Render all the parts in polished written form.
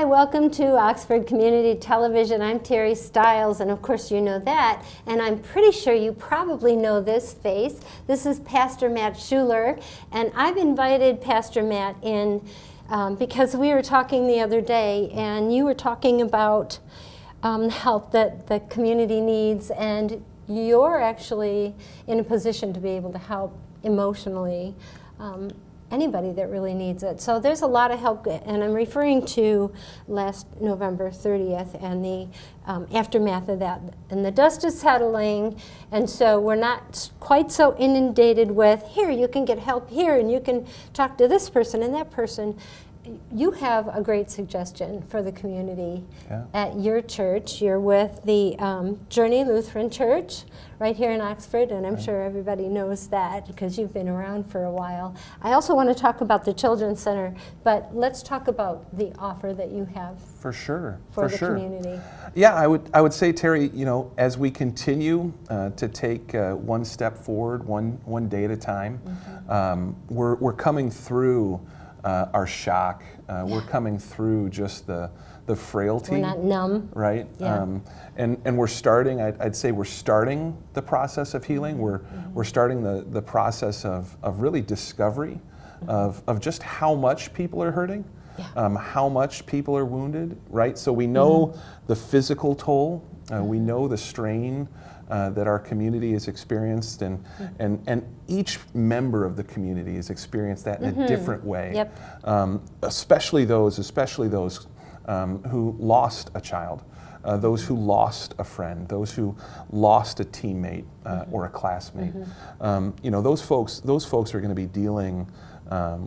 Hi, welcome to Oxford Community Television. I'm Teri Stiles, and of course you know that. And I'm pretty sure you probably know this face. This is Pastor Matt Schuler, and I've invited Pastor Matt in because we were talking the other day, and you were talking about help that the community needs, and you're actually in a position to be able to help emotionally anybody that really needs it. So there's a lot of help, and I'm referring to last November 30th and the aftermath of that. And the dust is settling, and so we're not quite so inundated with, here, you can get help here, and you can talk to this person and that person. You have a great suggestion for the community at your church. You're with the Journey Lutheran Church right here in Oxford, and I'm sure everybody knows that because you've been around for a while. I also want to talk about the Children's Center, but let's talk about the offer that you have for the community. Yeah, I would say, Teri, you know, as we continue to take one step forward, one day at a time, we're coming through our shock. We're coming through just the frailty. We're not numb. Right? Yeah. And we're starting, I'd say we're starting the process of healing. We're starting the process of really discovery of just how much people are hurting, how much people are wounded, right? So we know the physical toll, we know the strain that our community has experienced, and each member of the community has experienced that in a different way. Yep. Especially those who lost a child, those who lost a friend, those who lost a teammate or a classmate. You know, those folks are going to be dealing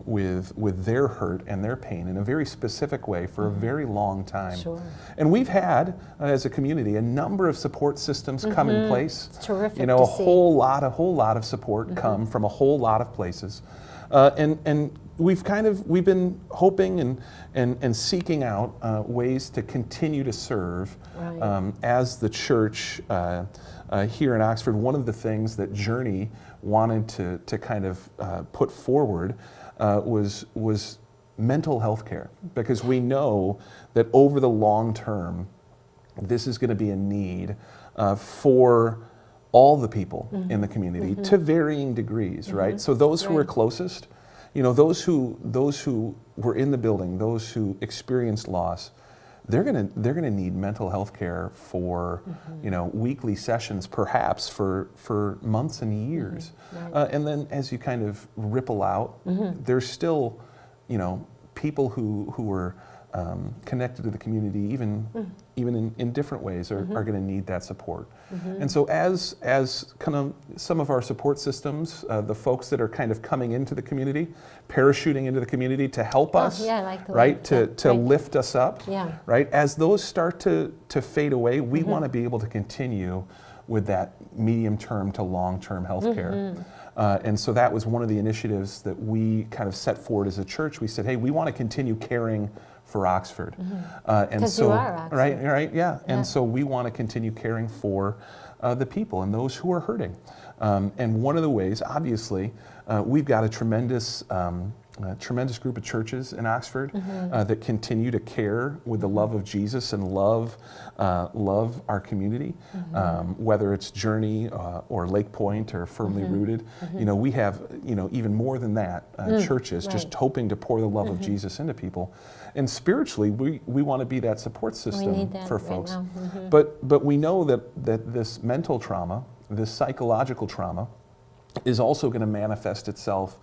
with their hurt and their pain in a very specific way for a very long time. Sure. And we've had, as a community, a number of support systems come in place. It's terrific. You know, a whole lot of support come from a whole lot of places, and we've been hoping and seeking out ways to continue to serve as the church here in Oxford. One of the things that Journey wanted to kind of put forward was mental health care, because we know that over the long term, this is going to be a need for all the people in the community to varying degrees, right? So those who are closest, you know, those who were in the building, those who experienced loss, they're gonna need mental health care for you know, weekly sessions, perhaps for months and years. And then as you kind of ripple out, there's still, you know, people who are connected to the community, even in different ways, are going to need that support. And so as kind of some of our support systems, the folks that are kind of coming into the community, parachuting into the community to help us, right, to lift us up, right, as those start to fade away, we want to be able to continue with that medium-term to long-term health care. And so that was one of the initiatives that we kind of set forward as a church. We said, hey, we want to continue caring for Oxford. And so, you are Oxford. Right, yeah. And so we want to continue caring for the people and those who are hurting. And one of the ways, obviously, we've got a tremendous group of churches in Oxford that continue to care with the love of Jesus and love our community, whether it's Journey or Lake Point or Firmly Rooted. You know, we have, you know, even more than that, churches just hoping to pour the love of Jesus into people. And spiritually, we want to be that support system for folks. Right now. But we know that this mental trauma, this psychological trauma, is also going to manifest itself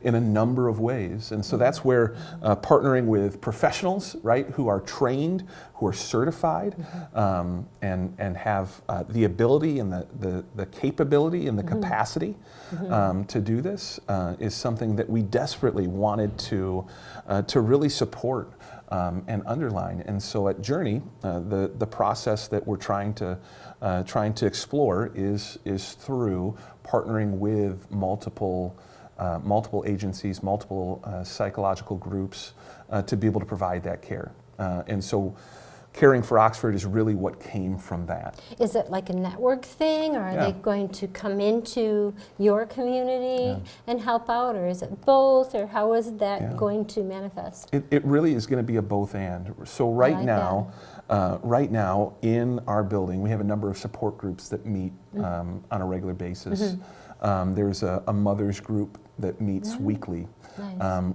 in a number of ways. And so that's where partnering with professionals, right, who are trained, who are certified, and have the ability and the capability and the capacity to do this is something that we desperately wanted to really support and underline. And so at Journey, the process that we're trying to explore is through partnering with multiple agencies, multiple psychological groups to be able to provide that care. And so Caring for Oxford is really what came from that. Is it like a network thing, or are they going to come into your community and help out, or is it both, or how is that going to manifest? It really is going to be a both and. So right now in our building, we have a number of support groups that meet on a regular basis. There's a mother's group that meets weekly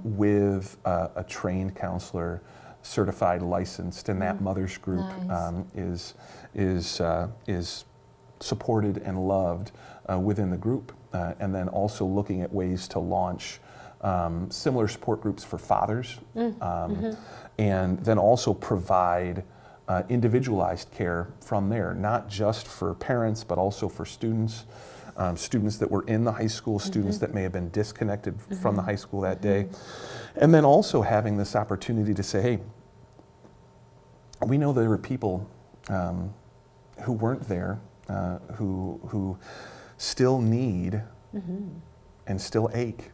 with a trained counselor, certified, licensed, and that mother's group is supported and loved within the group, and then also looking at ways to launch similar support groups for fathers, and then also provide individualized care from there, not just for parents, but also for students. Students that were in the high school, students that may have been disconnected from the high school that day. And then also having this opportunity to say, hey, we know there were people who weren't there, who still need and still ache.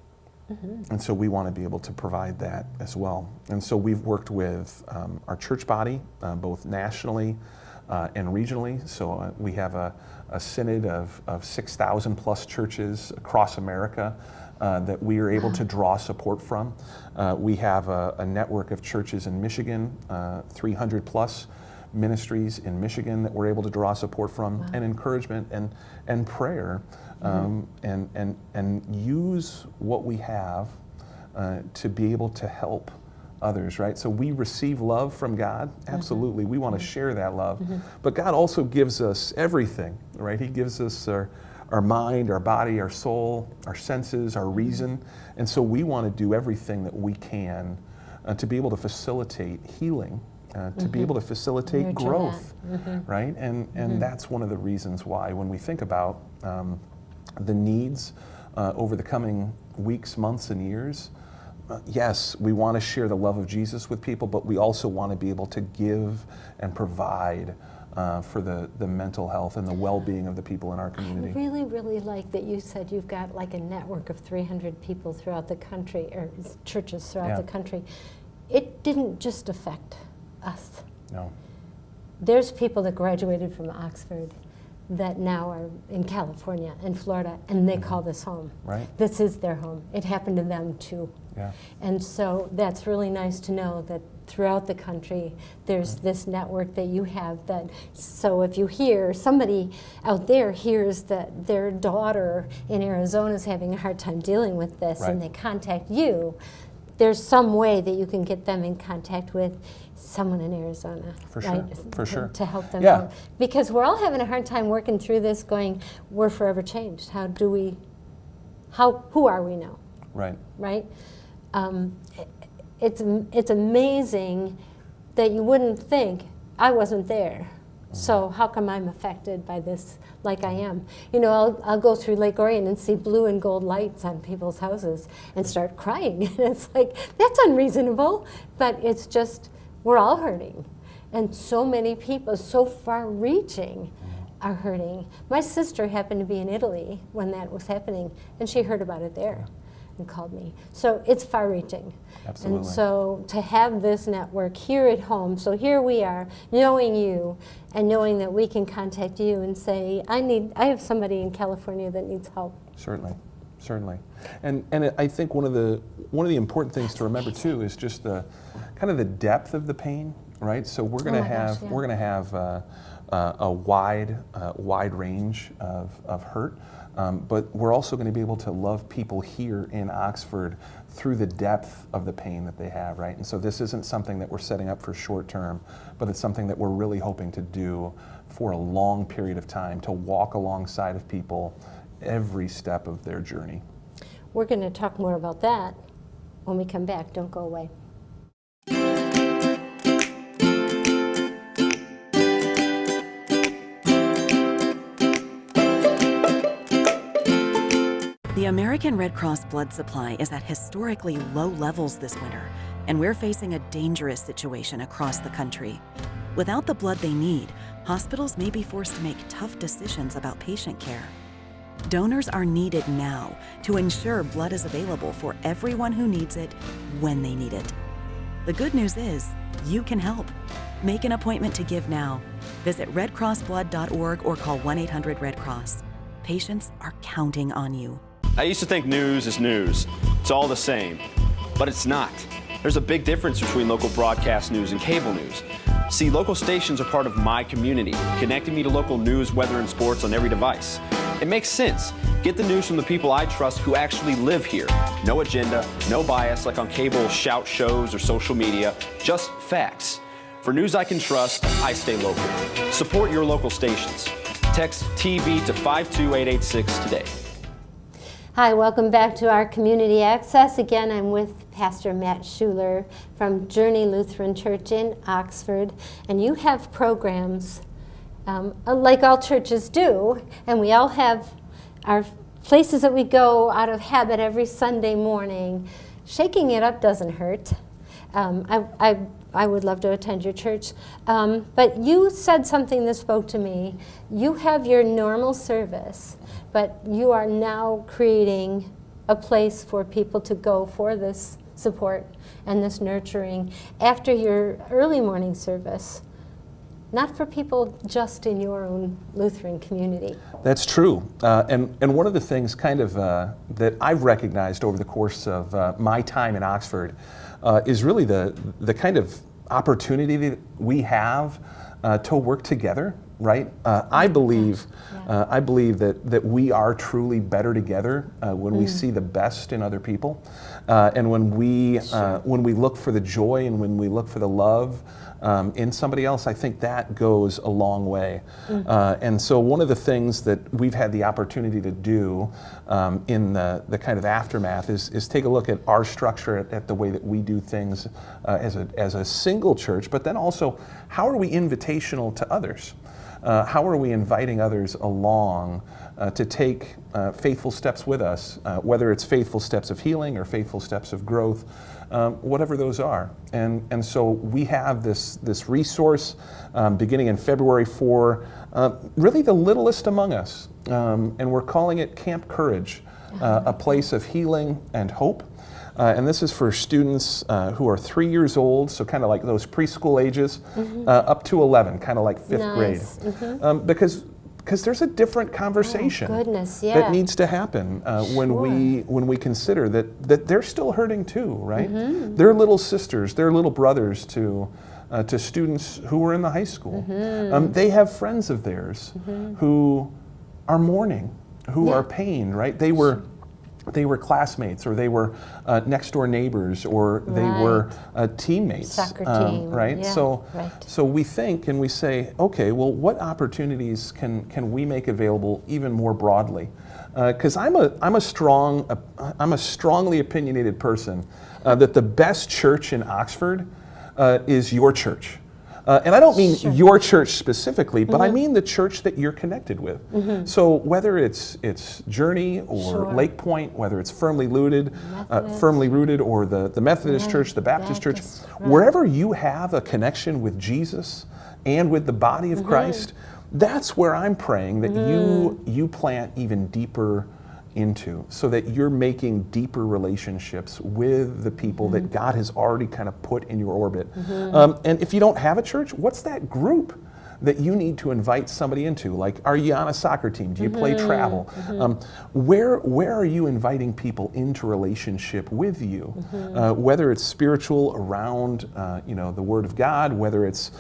And so we want to be able to provide that as well. And so we've worked with our church body, both nationally and regionally. So we have a synod of 6,000 plus churches across America that we are able to draw support from. We have a network of churches in Michigan, 300 plus ministries in Michigan that we're able to draw support from, and encouragement and prayer, and use what we have to be able to help others, right? So we receive love from God, absolutely. We want to share that love, but God also gives us everything, right? He gives us our mind, our body, our soul, our senses, our reason, and so we want to do everything that we can to be able to facilitate healing, to be able to facilitate growth, right? And that's one of the reasons why when we think about the needs over the coming weeks, months, and years, yes, we want to share the love of Jesus with people, but we also want to be able to give and provide for the mental health and the well-being of the people in our community. I really, really like that you said you've got like a network of 300 people throughout the country, or churches throughout the country. It didn't just affect us. No. There's people that graduated from Oxford that now are in California and Florida, and they call this home. Right. This is their home. It happened to them too. Yeah. And so that's really nice to know that throughout the country there's this network that you have, that so if you hear somebody out there hears that their daughter in Arizona is having a hard time dealing with this, and they contact you, there's some way that you can get them in contact with someone in Arizona, for right? Sure. For sure. To help them out. Because we're all having a hard time working through this, going, we're forever changed. Who are we now? Right. Right? It's amazing that you wouldn't think, I wasn't there, so how come I'm affected by this like I am? You know, I'll go through Lake Orion and see blue and gold lights on people's houses and start crying. And it's like, that's unreasonable, but it's just, we're all hurting. And so many people, so far-reaching, are hurting. My sister happened to be in Italy when that was happening, and she heard about it there and called me. So it's far-reaching. Absolutely. And so to have this network here at home, so here we are, knowing you, and knowing that we can contact you and say, I have somebody in California that needs help. Certainly, certainly. And I think one of the important things to remember too is just the kind of the depth of the pain, right? So we're going to have a wide range of hurt, but we're also going to be able to love people here in Oxford through the depth of the pain that they have, right? And so this isn't something that we're setting up for short term, but it's something that we're really hoping to do for a long period of time, to walk alongside of people every step of their journey. We're going to talk more about that when we come back. Don't go away. The American Red Cross blood supply is at historically low levels this winter, and we're facing a dangerous situation across the country. Without the blood they need, hospitals may be forced to make tough decisions about patient care. Donors are needed now to ensure blood is available for everyone who needs it when they need it. The good news is, you can help. Make an appointment to give now. Visit redcrossblood.org or call 1-800-RED-CROSS. Patients are counting on you. I used to think news is news. It's all the same. But it's not. There's a big difference between local broadcast news and cable news. See, local stations are part of my community, connecting me to local news, weather, and sports on every device. It makes sense. Get the news from the people I trust who actually live here. No agenda, no bias like on cable shout shows or social media, just facts. For news I can trust, I stay local. Support your local stations. Text TV to 52886 today. Hi, welcome back to our Community Access. Again, I'm with Pastor Matt Schuler from Journey Lutheran Church in Oxford. And you have programs like all churches do, and we all have our places that we go out of habit every Sunday morning. Shaking it up doesn't hurt. I would love to attend your church. But you said something that spoke to me. You have your normal service, but you are now creating a place for people to go for this support and this nurturing after your early morning service, not for people just in your own Lutheran community. That's true. And one of the things kind of that I've recognized over the course of my time in Oxford is really the kind of opportunity that we have to work together, right? I believe that we are truly better together when we see the best in other people, and when we look for the joy and when we look for the love in somebody else. I think that goes a long way. And so one of the things that we've had the opportunity to do in the kind of aftermath is take a look at our structure, at the way that we do things as a single church, but then also how are we invitational to others? How are we inviting others along to take faithful steps with us, whether it's faithful steps of healing or faithful steps of growth, whatever those are. And so we have this resource beginning in February for really the littlest among us. And we're calling it Camp Courage, a place of healing and hope. And this is for students who are 3 years old, so kind of like those preschool ages, up to 11, kind of like fifth grade. Because there's a different conversation that needs to happen when we consider that they're still hurting too, right? They're little sisters, they're little brothers to students who are in the high school. They have friends of theirs who are mourning, who are pained, right? They were classmates, or they were next door neighbors, or they were teammates. Soccer team, right? Yeah, so we think and we say, okay, well, what opportunities can we make available even more broadly? Because I'm a strongly opinionated person that the best church in Oxford is your church. And I don't mean your church specifically, but I mean the church that you're connected with. So whether it's Journey or Lake Point, whether it's firmly rooted, or the Methodist Church, the Baptist Church, wherever you have a connection with Jesus and with the body of Christ, that's where I'm praying that you plant even deeper into, so that you're making deeper relationships with the people that God has already kind of put in your orbit. And if you don't have a church, what's that group that you need to invite somebody into? Like, are you on a soccer team? Do you play travel? Where are you inviting people into relationship with you? Whether it's spiritual around the Word of God, whether it's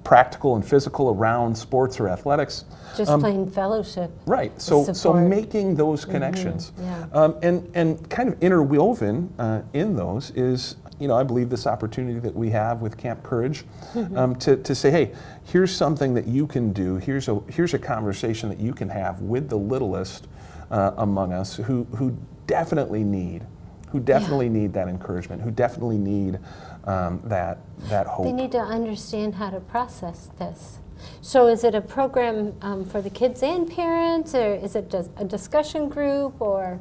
practical and physical around sports or athletics. Just plain fellowship. Right. So making those connections. And kind of interwoven in those is, I believe this opportunity that we have with Camp Courage to say, hey, here's something that you can do. Here's a conversation that you can have with the littlest among us who definitely need that encouragement, who definitely need that hope. They need to understand how to process this. So is it a program for the kids and parents, or is it just a discussion group, or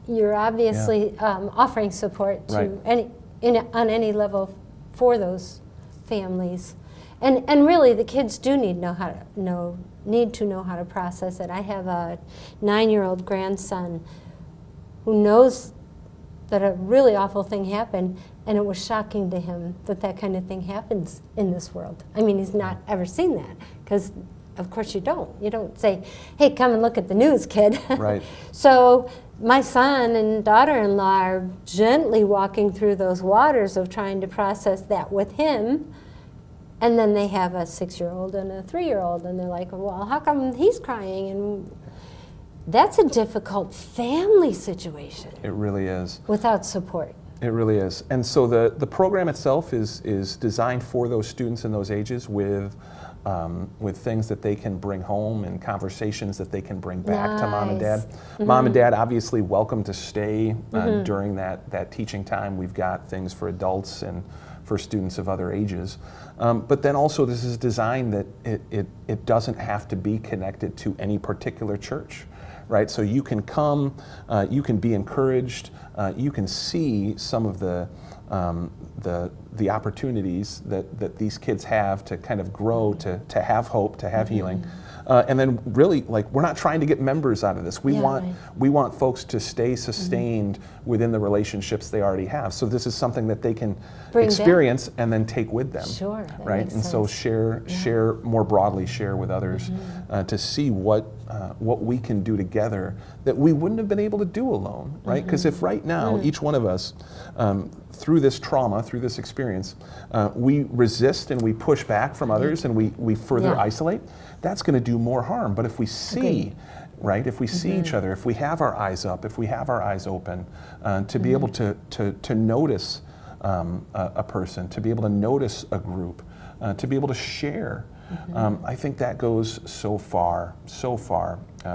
you're obviously offering support to on any level for those families? And really, the kids do need to know how to process it. I have a 9-year-old grandson who knows that a really awful thing happened, And it was shocking to him that that kind of thing happens in this world. I mean, he's not ever seen that, because of course you don't. You don't say, hey, come and look at the news, kid. Right. So my son and daughter-in-law are gently walking through those waters of trying to process that with him. And then they have a 6-year-old and a 3-year-old, and they're like, well, how come he's crying? And that's a difficult family situation. It really is. Without support. It really is. And so the program itself is designed for those students in those ages with things that they can bring home and conversations that they can bring back to mom and dad. Mm-hmm. Mom and dad obviously welcome to stay during that teaching time. We've got things for adults and for students of other ages. But then also this is designed that it doesn't have to be connected to any particular church. Right, so you can come, you can be encouraged, you can see some of the opportunities that these kids have to kind of grow, to have hope, to have healing, and then really, like, we're not trying to get members out of this. We want folks to stay sustained within the relationships they already have. So this is something that they can experience and then take with them. Sure, right, and so share more broadly, share with others to see what we can do together that we wouldn't have been able to do alone, right? Because if right now each one of us, through this trauma, through this experience, we resist and we push back from others and we further isolate, that's going to do more harm. But if we see, right, if we see each other, if we have our eyes up, if we have our eyes open, to be able to notice a person, to be able to notice a group, to be able to share. I think that goes so far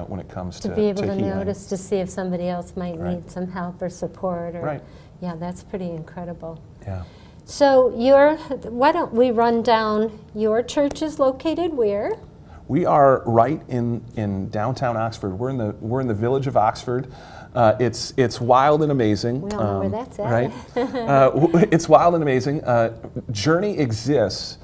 when it comes to be able to healing. notice, to see if somebody else might need some help or support. Or, yeah, that's pretty incredible. Yeah. So why don't we run down, your church is located where? We are right in downtown Oxford. We're in the village of Oxford. It's wild and amazing. We all know where that's at. Right? It's wild and amazing. Journey exists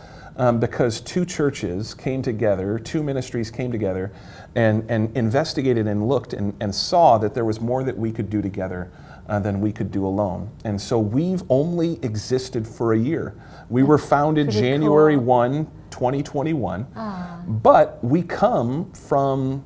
because two churches came together, two ministries came together, and investigated and looked and saw that there was more that we could do together than we could do alone. And so we've only existed for a year. We were founded January 1, 2021, but we come from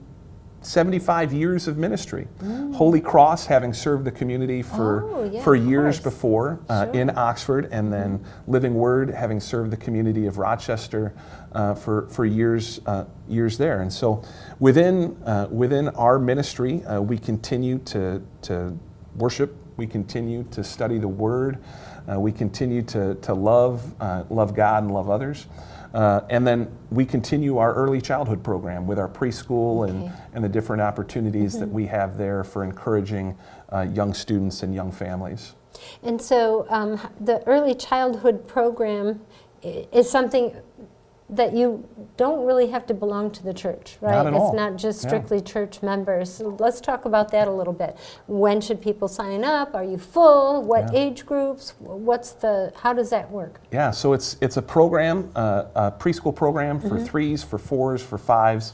75 years of ministry. Holy Cross having served the community for years before in Oxford, and then Living Word having served the community of Rochester for years there. And so within our ministry, we continue to worship, we continue to study the Word, we continue to love God and love others. And then we continue our early childhood program with our preschool and the different opportunities that we have there for encouraging young students and young families. And so the early childhood program is something that you don't really have to belong to the church, right? Not at all. It's not just strictly church members. So let's talk about that a little bit. When should people sign up? Are you full? What age groups? How does that work? Yeah, so it's a program, a preschool program for 3s, for 4s, for 5s.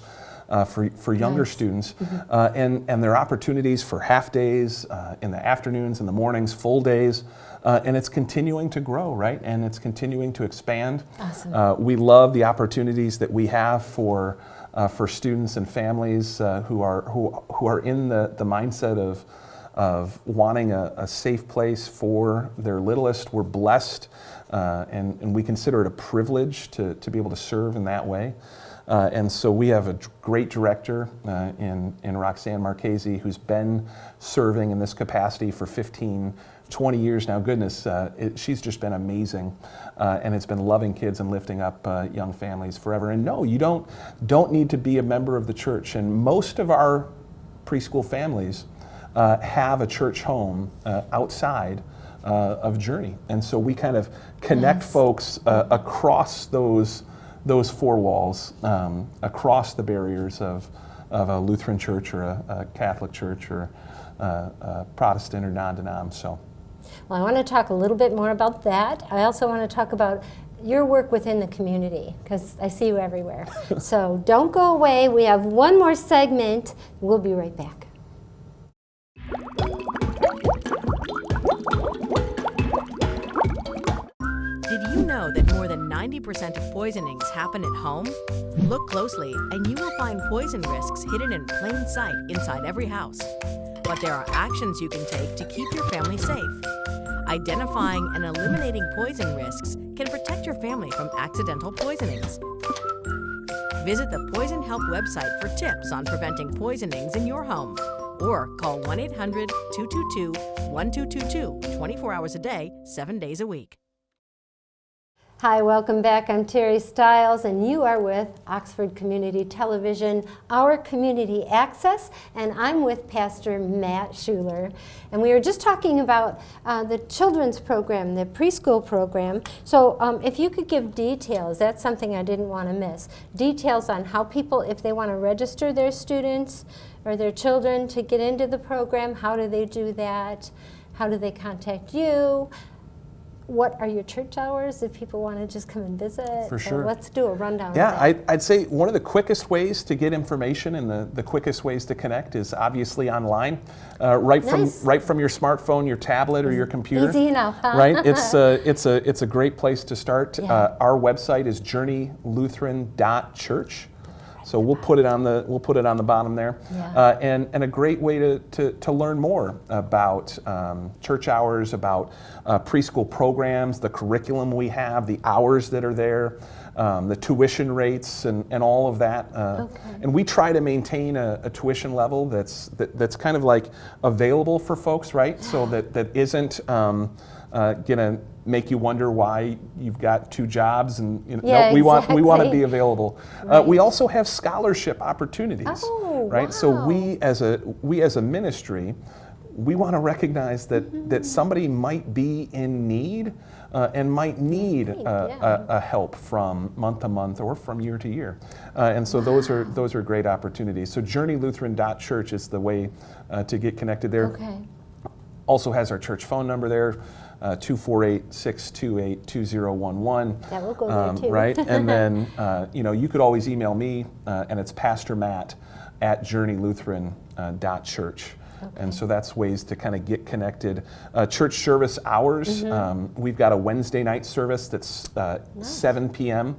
For younger students, and there are opportunities for half days, in the afternoons, in the mornings, full days, and it's continuing to grow, right? And it's continuing to expand. Awesome. We love the opportunities that we have for students and families who are in the mindset of wanting a safe place for their littlest. We're blessed, and we consider it a privilege to be able to serve in that way. And so we have a great director in Roxanne Marchese, who's been serving in this capacity for 20 years now. Goodness, she's just been amazing, and it's been loving kids and lifting up young families forever. And no, you don't need to be a member of the church. And most of our preschool families have a church home outside of Journey. And so we kind of connect folks across those four walls, across the barriers of a Lutheran church or a Catholic church or a Protestant or non-denom. So, well, I want to talk a little bit more about that. I also want to talk about your work within the community, because I see you everywhere. So don't go away. We have one more segment. We'll be right back. you know that more than 90% of poisonings happen at home? Look closely and you will find poison risks hidden in plain sight inside every house. But there are actions you can take to keep your family safe. Identifying and eliminating poison risks can protect your family from accidental poisonings. Visit the Poison Help website for tips on preventing poisonings in your home, or call 1-800-222-1222 24 hours a day, 7 days a week. Hi, welcome back. I'm Teri Stiles, and you are with Oxford Community Television, Our Community Access, and I'm with Pastor Matt Schuler. And we were just talking about the children's program, the preschool program. So if you could give details, that's something I didn't want to miss. Details on how people, if they want to register their students or their children to get into the program, how do they do that? How do they contact you? What are your church hours if people want to just come and visit? For sure. So let's do a rundown Yeah, of that. I'd say one of the quickest ways to get information and the quickest ways to connect is obviously online, right Nice. from your smartphone, your tablet, or your computer. Easy enough, huh? Right? It's a great place to start. Yeah. Our website is journeylutheran.church. So we'll put it on the bottom there, Yeah. and a great way to learn more about church hours, about preschool programs, the curriculum we have, the hours that are there, the tuition rates, and all of that. Okay. And we try to maintain a tuition level that's kind of like available for folks, right? So that isn't gonna make you wonder why you've got two jobs, and Yeah, we want to exactly. be available. Right. We also have scholarship opportunities, Oh, right? wow. So we as a ministry, we want to recognize that somebody might be in need and might need a help from month to month or from year to year, and so those are great opportunities. So journeylutheran.church is the way to get connected there. Okay. Also has our church phone number there, 248-628-2011. That will go there too. Right, and then you could always email me, and it's pastormatt@journeylutheran.church. And so that's ways to kind of get connected. Church service hours, we've got a Wednesday night service that's 7 p.m.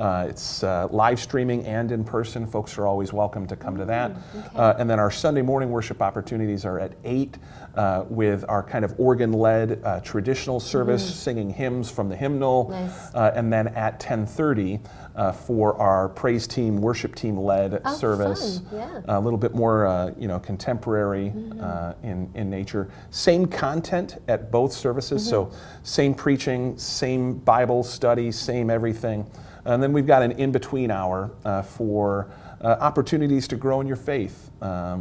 It's live streaming and in person. Folks are always welcome to come to that. Okay. And then our Sunday morning worship opportunities are at 8 with our kind of organ-led traditional service, singing hymns from the hymnal. Nice. And then at 10:30 for our praise team, worship team-led service. Fun. Yeah. A little bit more contemporary in nature. Same content at both services, so same preaching, same Bible study, same everything. And then we've got an in-between hour for opportunities to grow in your faith,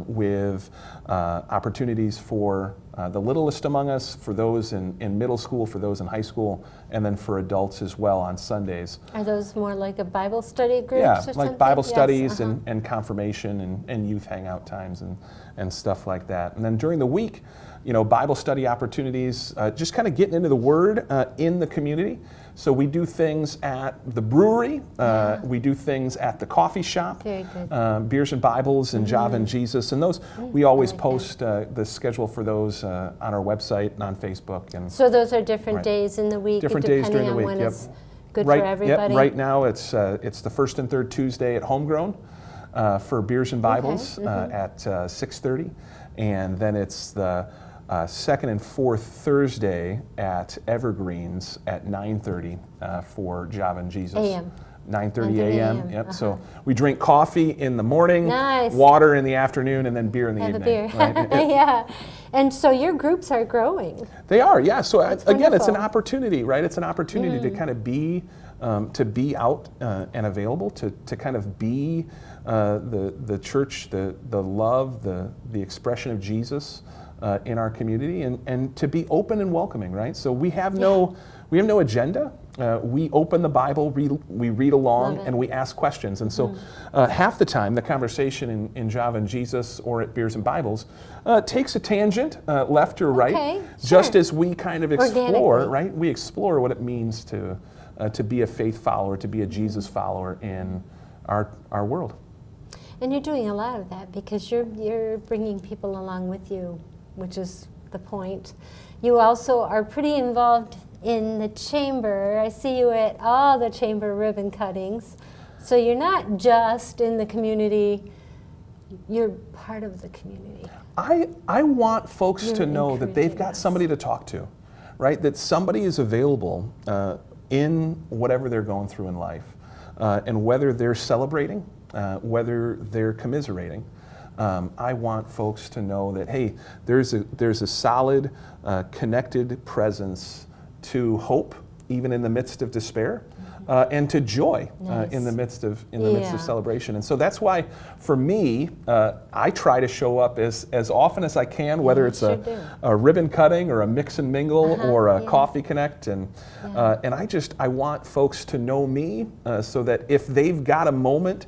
with opportunities for the littlest among us, for those in middle school, for those in high school, and then for adults as well on Sundays. Are those more like a Bible study groups Yeah, or something? like Bible Yes, studies uh-huh. and confirmation and youth hangout times and stuff like that. And then during the week, Bible study opportunities, just kind of getting into the Word in the community. So we do things at the brewery, we do things at the coffee shop, Very good. Beers and Bibles and Java and Jesus, and those, we always like post the schedule for those on our website and on Facebook. And So those are different Right. days in the week, Different days depending during the on week, when yep. it's good right, for everybody. Yep, right now it's the first and third Tuesday at Homegrown for Beers and Bibles at 6:30, and then it's the second and fourth Thursday at Evergreens at 9:30 for Java and Jesus. AM. 9:30 9:30 a.m. a.m., Yep. So we drink coffee in the morning, Nice. water in the afternoon, and then beer in the Have a evening. beer. Right? Yep. Yeah. And so your groups are growing. They are, yeah. So again, it's an wonderful. opportunity, right? It's an opportunity to kind of be out and available, to kind of be the church, the love, the expression of Jesus in our community, and to be open and welcoming, right? So we have no agenda. We open the Bible, we read along, Love it. and we ask questions. And so half the time, the conversation in Java and Jesus or at Beers and Bibles takes a tangent left or right, Okay, just sure. as we kind of explore, Organically. right? We explore what it means to be a faith follower, to be a Jesus follower in our world. And you're doing a lot of that because you're bringing people along with you, which is the point. You also are pretty involved in the chamber. I see you at all the chamber ribbon cuttings. So you're not just in the community, you're part of the community. I want folks You're to know that they've got encouraging us. somebody to talk to, right? That somebody is available in whatever they're going through in life. And whether they're celebrating, whether they're commiserating, I want folks to know that, hey, there's a solid, connected presence to hope, even in the midst of despair, and to joy in the midst of celebration. And so that's why, for me, I try to show up as often as I can, whether it's a ribbon cutting or a mix and mingle or a coffee connect, and I want folks to know me so that if they've got a moment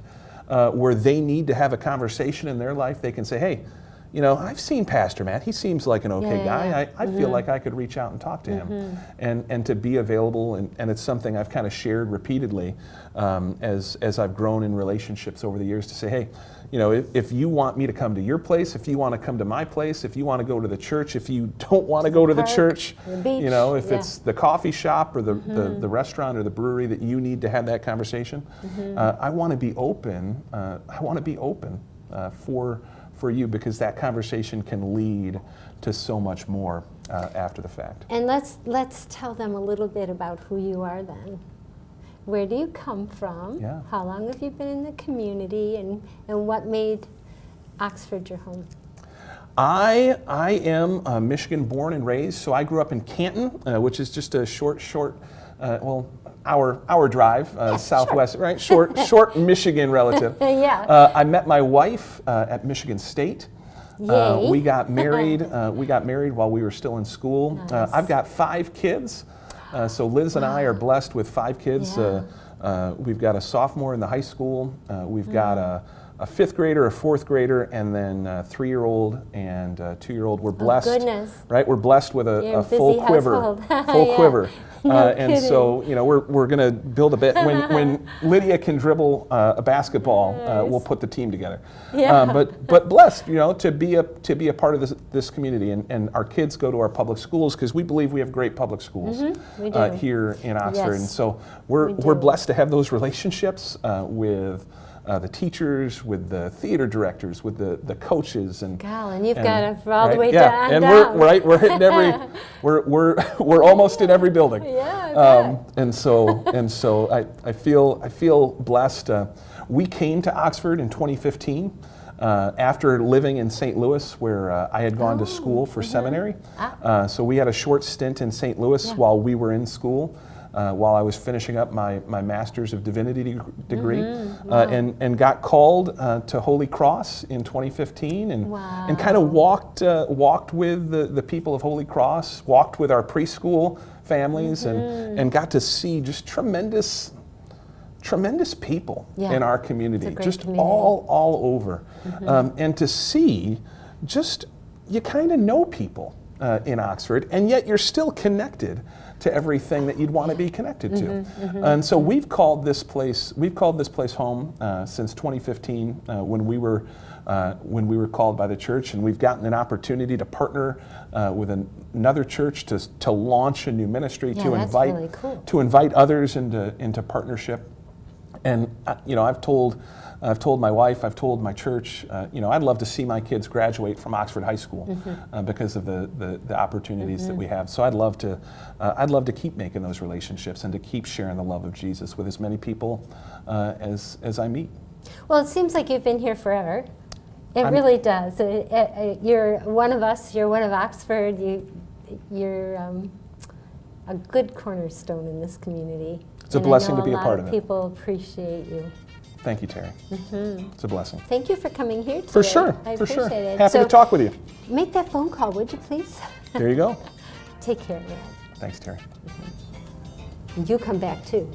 where they need to have a conversation in their life, they can say, hey, you know, I've seen Pastor Matt. He seems like an okay guy. I feel like I could reach out and talk to him, and to be available. And it's something I've kind of shared repeatedly as I've grown in relationships over the years, to say, hey, you know, if you want me to come to your place, if you want to come to my place, if you want to go to the church, if you don't want to go to the church, beach, you know, if it's the coffee shop or the restaurant or the brewery that you need to have that conversation, I want to be open. I want to be open for you, because that conversation can lead to so much more after the fact. And let's tell them a little bit about who you are then. Where do you come from? Yeah. How long have you been in the community, and what made Oxford your home? I am Michigan born and raised, so I grew up in Canton, which is just a short hour drive southwest, right? Short Michigan relative. Yeah. I met my wife at Michigan State. Yay. We got married. While we were still in school. Nice. I've got 5 kids, so Liz and I are blessed with 5 kids. Yeah. We've got a sophomore in the high school. We've got a 5th grader, a 4th grader, and then a 3-year-old and a 2-year-old. We're blessed, goodness. right? We're blessed with You're a a busy full quiver, household. full Yeah. quiver. And kidding. so, you know, we're going to build a bit. When Lydia can dribble a basketball, we'll put the team together. Yeah. But blessed, you know, to be a part of this community, and our kids go to our public schools, because we believe we have great public schools We do. here in Oxford. Yes. And so We we're do. blessed to have those relationships with the teachers, with the theater directors, with the coaches, and And you've got it all the right? way Yeah, down. and we're hitting every, we're almost in every building. Yeah, And so I feel blessed. We came to Oxford in 2015 after living in St. Louis, where I had gone to school for seminary. So we had a short stint in St. Louis while we were in school. While I was finishing up my Master's of Divinity degree, and got called to Holy Cross in 2015, and kind of walked with the people of Holy Cross, walked with our preschool families, and got to see just tremendous people in our community, It's a great just community. all over, and to see just, you kind of know people in Oxford, and yet you're still connected to everything that you'd want to be connected to. And so we've called this place home since 2015, when we were called by the church, and we've gotten an opportunity to partner with another church to launch a new ministry, Yeah, to that's invite really cool. to invite others into partnership. And you know, I've told my wife, I've told my church, you know, I'd love to see my kids graduate from Oxford High School because of the opportunities that we have. So I'd love to keep making those relationships, and to keep sharing the love of Jesus with as many people as I meet. Well, it seems like you've been here forever. It really does. You're one of us. You're one of Oxford. You're a good cornerstone in this community. It's a blessing to be a part of it. People appreciate you. Thank you, Terry. It's a blessing. Thank you for coming here today. For sure, I for appreciate sure. it. Happy to talk with you. Make that phone call, would you please? There you go. Take care, man. Thanks, Terry. You come back too.